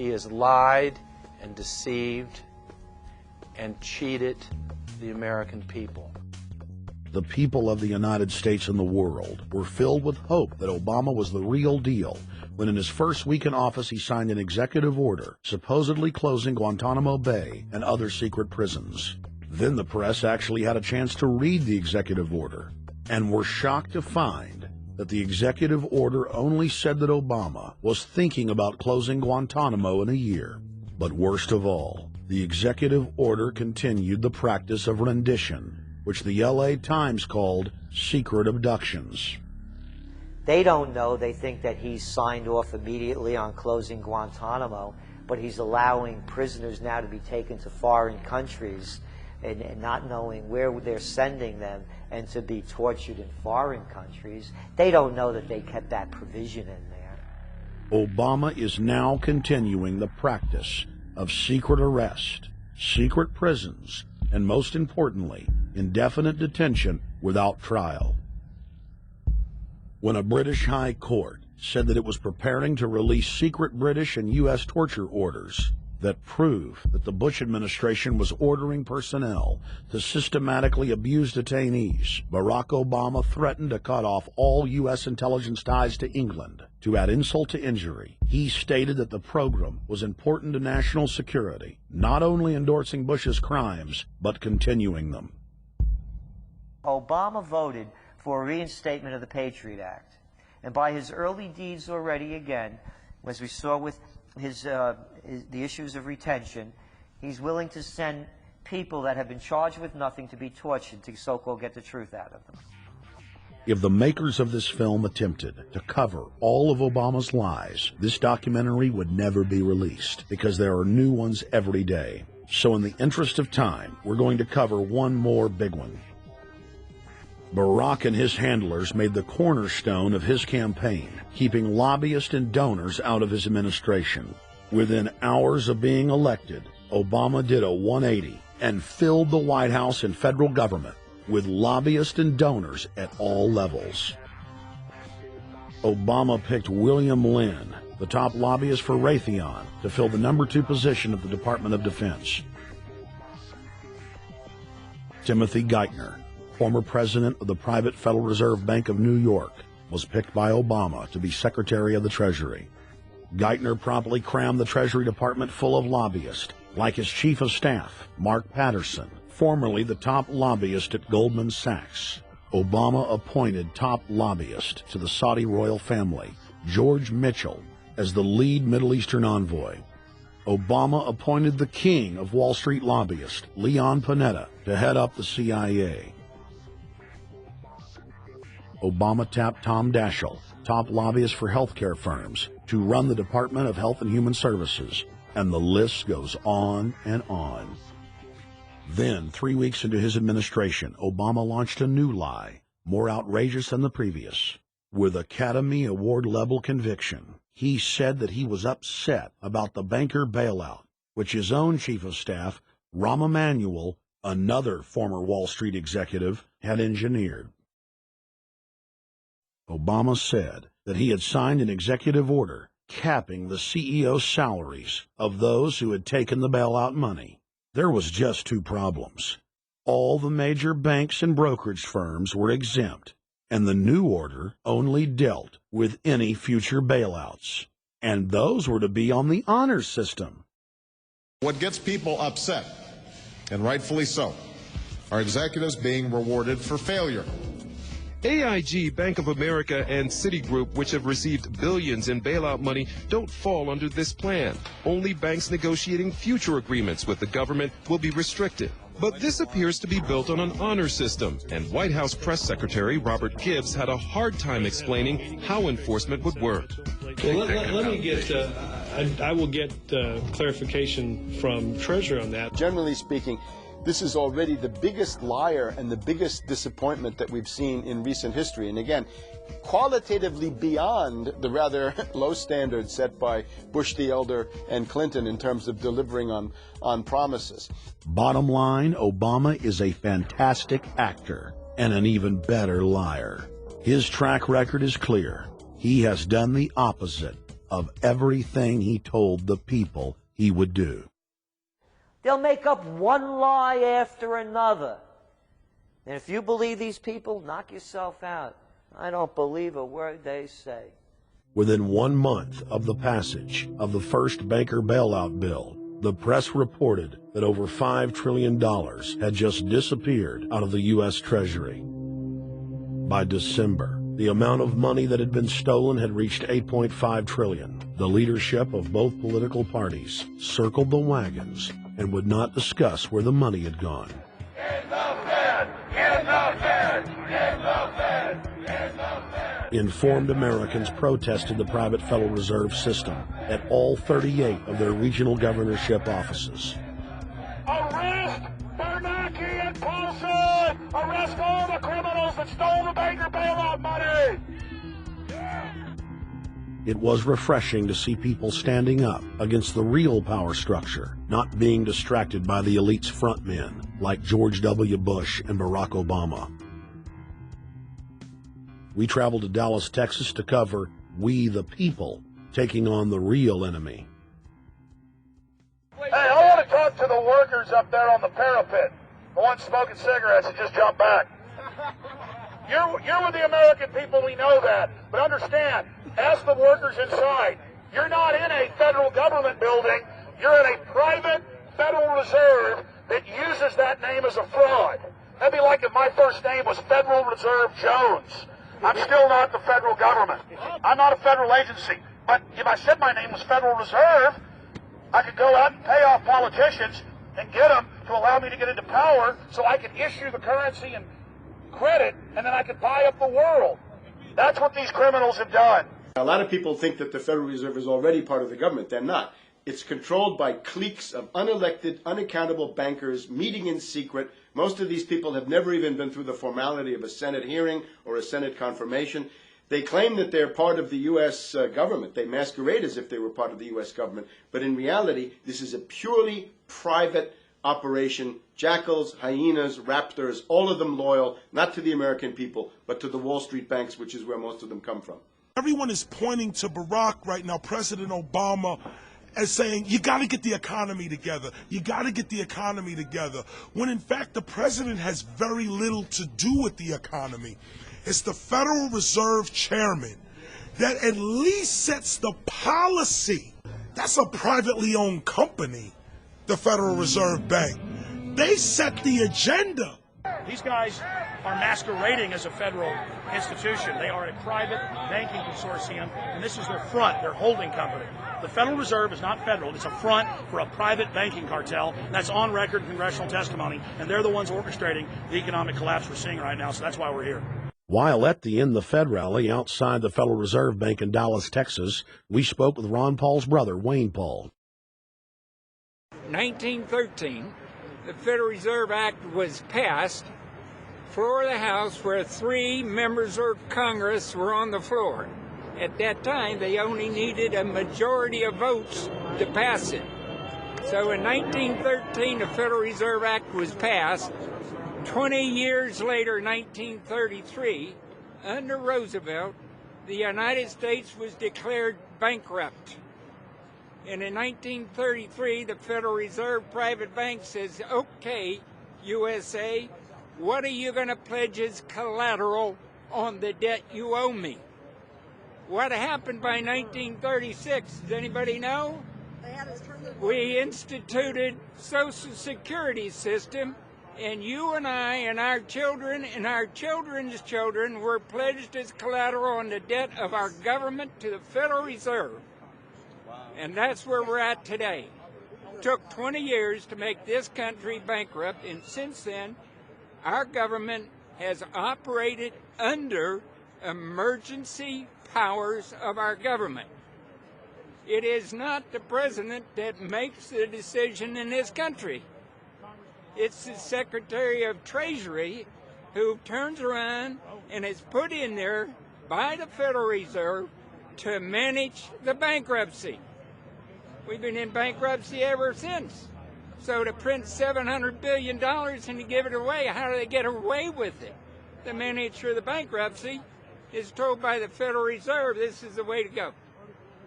He has lied and deceived and cheated the American people. The people of the United States and the world were filled with hope that Obama was the real deal when in his first week in office he signed an executive order supposedly closing Guantanamo Bay and other secret prisons. Then the press actually had a chance to read the executive order and were shocked to find that the executive order only said that Obama was thinking about closing Guantanamo in a year. But worst of all, the executive order continued the practice of rendition, which the LA Times called secret abductions. They don't know. They think that he's signed off immediately on closing Guantanamo, but he's allowing prisoners now to be taken to foreign countries and not knowing where they're sending them and to be tortured in foreign countries. They don't know that they kept that provision in there. Obama is now continuing the practice of secret arrest, secret prisons, and most importantly, indefinite detention without trial. When a British High Court said that it was preparing to release secret British and U.S. torture orders that prove that the Bush administration was ordering personnel to systematically abuse detainees, Barack Obama threatened to cut off all U.S. intelligence ties to England. To add insult to injury, he stated that the program was important to national security, not only endorsing Bush's crimes, but continuing them. Obama voted for a reinstatement of the Patriot Act. And by his early deeds already, again, as we saw with the issues of retention, he's willing to send people that have been charged with nothing to be tortured to so-called get the truth out of them. If the makers of this film attempted to cover all of Obama's lies, this documentary would never be released because there are new ones every day. So in the interest of time, we're going to cover one more big one. Barack and his handlers made the cornerstone of his campaign, keeping lobbyists and donors out of his administration. Within hours of being elected, Obama did a 180 and filled the White House and federal government with lobbyists and donors at all levels. Obama picked William Lynn, the top lobbyist for Raytheon, to fill the number 2 position at the Department of Defense. Timothy Geithner, former president of the private Federal Reserve Bank of New York, was picked by Obama to be Secretary of the Treasury. Geithner promptly crammed the Treasury Department full of lobbyists, like his Chief of Staff, Mark Patterson, formerly the top lobbyist at Goldman Sachs. Obama appointed top lobbyist to the Saudi royal family, George Mitchell, as the lead Middle Eastern envoy. Obama appointed the king of Wall Street lobbyists, Leon Panetta, to head up the CIA. Obama tapped Tom Daschle, top lobbyist for healthcare firms, to run the Department of Health and Human Services, and the list goes on and on. Then, 3 weeks into his administration, Obama launched a new lie, more outrageous than the previous. With Academy Award-level conviction, he said that he was upset about the banker bailout, which his own Chief of Staff, Rahm Emanuel, another former Wall Street executive, had engineered. Obama said that he had signed an executive order capping the CEO's salaries of those who had taken the bailout money. There was just 2 problems. All the major banks and brokerage firms were exempt, and the new order only dealt with any future bailouts, and those were to be on the honor system. What gets people upset, and rightfully so, are executives being rewarded for failure. AIG, Bank of America, and Citigroup, which have received billions in bailout money, don't fall under this plan. Only banks negotiating future agreements with the government will be restricted. But this appears to be built on an honor system, and White House Press Secretary Robert Gibbs had a hard time explaining how enforcement would work. Well, let me get, I will get clarification from Treasury on that. Generally speaking, this is already the biggest liar and the biggest disappointment that we've seen in recent history. And again, qualitatively beyond the rather low standards set by Bush the Elder and Clinton in terms of delivering on promises. Bottom line, Obama is a fantastic actor and an even better liar. His track record is clear. He has done the opposite of everything he told the people he would do. They'll make up one lie after another. And if you believe these people, knock yourself out. I don't believe a word they say. Within 1 month of the passage of the first banker bailout bill, the press reported that over $5 trillion had just disappeared out of the U.S. Treasury. By December, the amount of money that had been stolen had reached $8.5 trillion. The leadership of both political parties circled the wagons and would not discuss where the money had gone. Get the Fed! Get the Fed! Get the Fed! Get the Fed! Informed Americans protested the private Federal Reserve System at all 38 of their regional governorship offices. Arrest Bernanke and Paulson! Arrest all the criminals that stole the banker bailout money! It was refreshing to see people standing up against the real power structure, not being distracted by the elite's frontmen like George W. Bush and Barack Obama. We traveled to Dallas, Texas to cover We the People taking on the real enemy. Hey, I want to talk to the workers up there on the parapet. The ones smoking cigarettes and just jump back. You're with the American people, we know that. But understand, ask the workers inside. You're not in a federal government building. You're in a private Federal Reserve that uses that name as a fraud. That'd be like if my first name was Federal Reserve Jones. I'm still not the federal government. I'm not a federal agency. But if I said my name was Federal Reserve, I could go out and pay off politicians and get them to allow me to get into power so I could issue the currency and credit, and then I could buy up the world. That's what these criminals have done. A lot of people think that the Federal Reserve is already part of the government. They're not. It's controlled by cliques of unelected, unaccountable bankers meeting in secret. Most of these people have never even been through the formality of a Senate hearing or a Senate confirmation. They claim that they're part of the U.S. government. They masquerade as if they were part of the U.S. government. But in reality, this is a purely private operation. Jackals, hyenas, raptors, all of them loyal, not to the American people, but to the Wall Street banks, which is where most of them come from. Everyone is pointing to Barack right now, President Obama, as saying, you got to get the economy together. You got to get the economy together. When in fact, the president has very little to do with the economy. It's the Federal Reserve chairman that at least sets the policy. That's a privately owned company, the Federal Reserve Bank. They set the agenda. These guys are masquerading as a federal institution. They are a private banking consortium, and this is their front, their holding company. The Federal Reserve is not federal. It's a front for a private banking cartel. That's on record in congressional testimony, and they're the ones orchestrating the economic collapse we're seeing right now, so that's why we're here. While at the In the Fed rally outside the Federal Reserve Bank in Dallas, Texas, we spoke with Ron Paul's brother, Wayne Paul. 1913, the Federal Reserve Act was passed, floor of the House, where 3 members of Congress were on the floor. At that time, they only needed a majority of votes to pass it. So in 1913, the Federal Reserve Act was passed. 20 years later, 1933, under Roosevelt, the United States was declared bankrupt. And in 1933, the Federal Reserve Private Bank says, okay, USA, what are you going to pledge as collateral on the debt you owe me? What happened by 1936? Does anybody know? We instituted Social Security system, and you and I and our children and our children's children were pledged as collateral on the debt of our government to the Federal Reserve. And that's where we're at today. It took 20 years to make this country bankrupt, and since then, our government has operated under emergency powers of our government. It is not the president that makes the decision in this country. It's the Secretary of Treasury who turns around and is put in there by the Federal Reserve to manage the bankruptcy. We've been in bankruptcy ever since. So to print $700 billion and to give it away, how do they get away with it? The manager of the bankruptcy is told by the Federal Reserve this is the way to go.